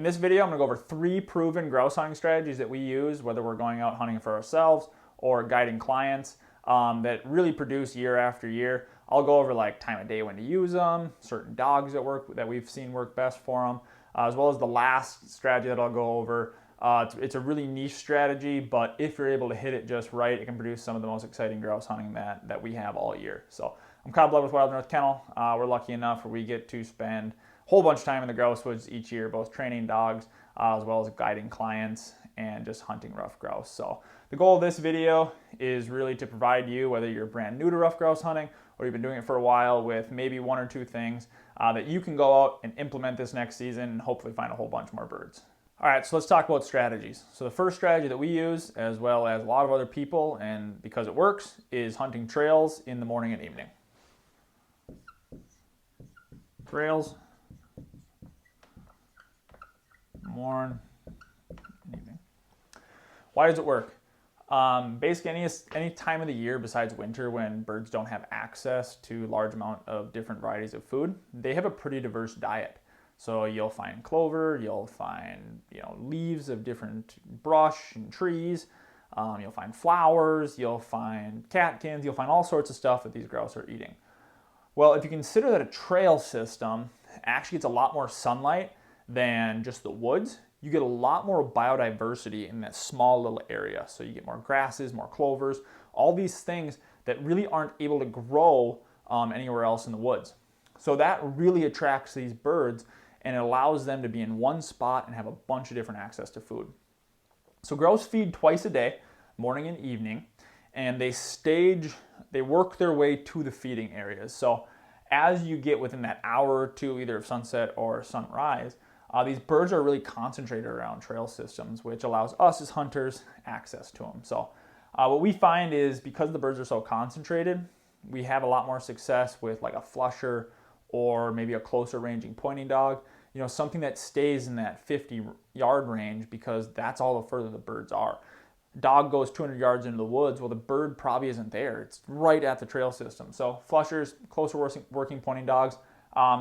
In this video, I'm going to go over 3 proven grouse hunting strategies that we use, whether we're going out hunting for ourselves or guiding clients, that really produce year after year. I'll go over like time of day when to use them, certain dogs that we've seen work best for them, as well as the last strategy that I'll go over. It's a really niche strategy, but if you're able to hit it just right, it can produce some of the most exciting grouse hunting that we have all year. So I'm Kyle Blood with Wild North Kennel. We're lucky enough where we get to spend a whole bunch of time in the grouse woods each year, both training dogs as well as guiding clients and just hunting ruffed grouse. So the goal of this video is really to provide you, whether you're brand new to ruffed grouse hunting or you've been doing it for a while, with maybe 1 or 2 things that you can go out and implement this next season and hopefully find a whole bunch more birds. All right, so let's talk about strategies. So the first strategy that we use, as well as a lot of other people, and because it works, is hunting trails in the morning and evening. Trails, morning and evening. Why does it work? Basically, any time of the year besides winter, when birds don't have access to a large amount of different varieties of food, they have a pretty diverse diet. So you'll find clover, you'll find leaves of different brush and trees, you'll find flowers, you'll find catkins, you'll find all sorts of stuff that these grouse are eating. Well, if you consider that a trail system actually gets a lot more sunlight than just the woods, you get a lot more biodiversity in that small little area. So you get more grasses, more clovers, all these things that really aren't able to grow anywhere else in the woods. So that really attracts these birds, and it allows them to be in one spot and have a bunch of different access to food. So grouse feed twice a day, morning and evening, and they work their way to the feeding areas. So as you get within that hour or two, either of sunset or sunrise, these birds are really concentrated around trail systems, which allows us as hunters access to them. So what we find is, because the birds are so concentrated, we have a lot more success with like a flusher or maybe a closer ranging pointing dog, something that stays in that 50-yard range, because that's all the further the birds are. Dog goes 200 yards into the woods, well, the bird probably isn't there. It's right at the trail system. So flushers, closer working pointing dogs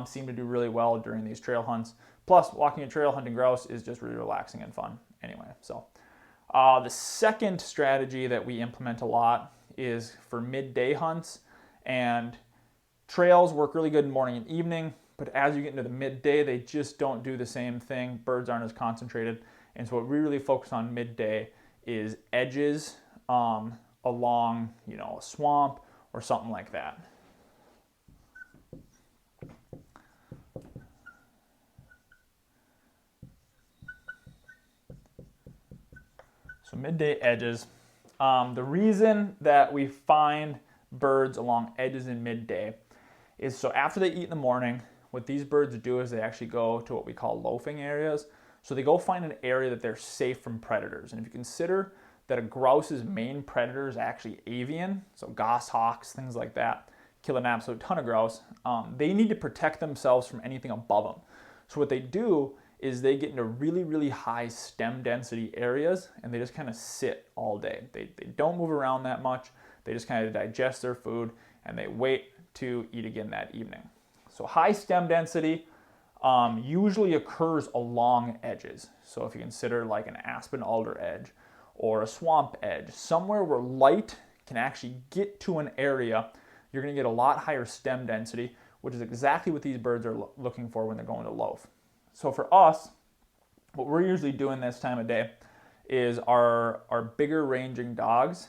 seem to do really well during these trail hunts. Plus, walking a trail hunting grouse is just really relaxing and fun anyway. So the second strategy that we implement a lot is for midday hunts. And trails work really good in morning and evening, but as you get into the midday, they just don't do the same thing. Birds aren't as concentrated. And so what we really focus on midday is edges along, a swamp or something like that. So midday edges. The reason that we find birds along edges in midday is so after they eat in the morning, what these birds do is they actually go to what we call loafing areas. So they go find an area that they're safe from predators. And if you consider that a grouse's main predator is actually avian, so goshawks, things like that, kill an absolute ton of grouse, they need to protect themselves from anything above them. So what they do is they get into really, really high stem density areas, and they just kind of sit all day. They don't move around that much. They just kind of digest their food, and they wait to eat again that evening. So high stem density usually occurs along edges. So if you consider like an aspen alder edge or a swamp edge, somewhere where light can actually get to an area, you're going to get a lot higher stem density, which is exactly what these birds are looking for when they're going to loaf. So for us, what we're usually doing this time of day is our bigger ranging dogs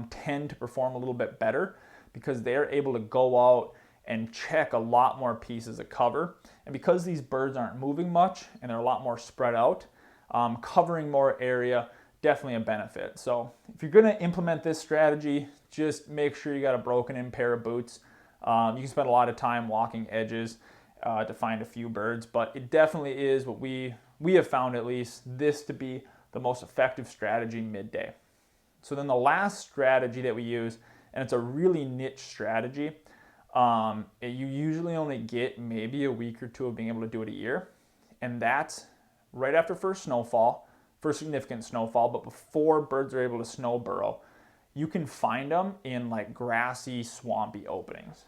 tend to perform a little bit better, because they're able to go out and check a lot more pieces of cover. And because these birds aren't moving much and they're a lot more spread out, covering more area, definitely a benefit. So if you're gonna implement this strategy, just make sure you got a broken in pair of boots. You can spend a lot of time walking edges to find a few birds, but it definitely is what we have found, at least, this to be the most effective strategy midday. So then the last strategy that we use, and it's a really niche strategy, you usually only get maybe a week or 2 of being able to do it a year, and that's right after first significant snowfall, but before birds are able to snow burrow. You can find them in like grassy, swampy openings.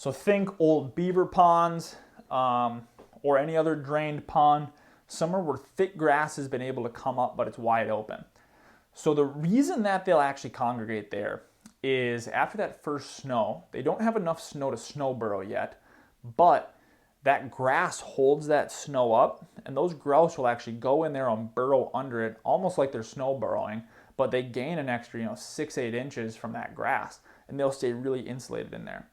So think old beaver ponds or any other drained pond, somewhere where thick grass has been able to come up, but it's wide open. So the reason that they'll actually congregate there is after that first snow, they don't have enough snow to snow burrow yet, but that grass holds that snow up, and those grouse will actually go in there and burrow under it, almost like they're snow burrowing, but they gain an extra, 6-8 inches from that grass, and they'll stay really insulated in there.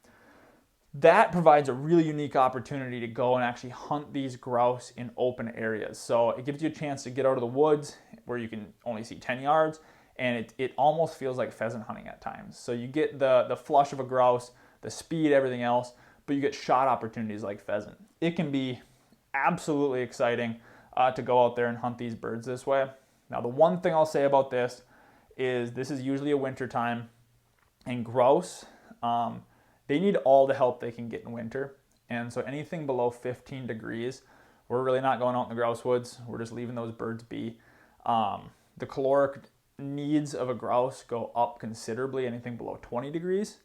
That provides a really unique opportunity to go and actually hunt these grouse in open areas. So it gives you a chance to get out of the woods where you can only see 10 yards, and it almost feels like pheasant hunting at times. So you get the flush of a grouse, the speed, everything else, but you get shot opportunities like pheasant. It can be absolutely exciting to go out there and hunt these birds this way. Now, the one thing I'll say about this is usually a winter time, and grouse, they need all the help they can get in winter. And so anything below 15 degrees, we're really not going out in the grouse woods. We're just leaving those birds be. The caloric needs of a grouse go up considerably, anything below 20 degrees.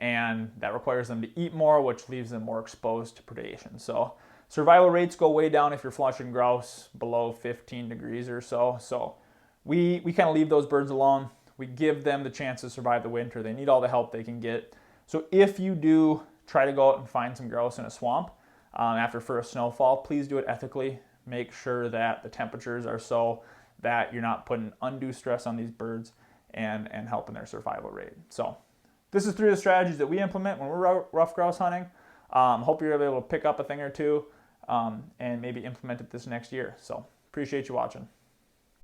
And that requires them to eat more, which leaves them more exposed to predation. So survival rates go way down if you're flushing grouse below 15 degrees or so. So we kind of leave those birds alone. We give them the chance to survive the winter. They need all the help they can get. So if you do try to go out and find some grouse in a swamp after first snowfall, please do it ethically. Make sure that the temperatures are so that you're not putting undue stress on these birds and helping their survival rate. So this is 3 of the strategies that we implement when we're ruffed grouse hunting. Hope you're able to pick up a thing or two and maybe implement it this next year. So appreciate you watching.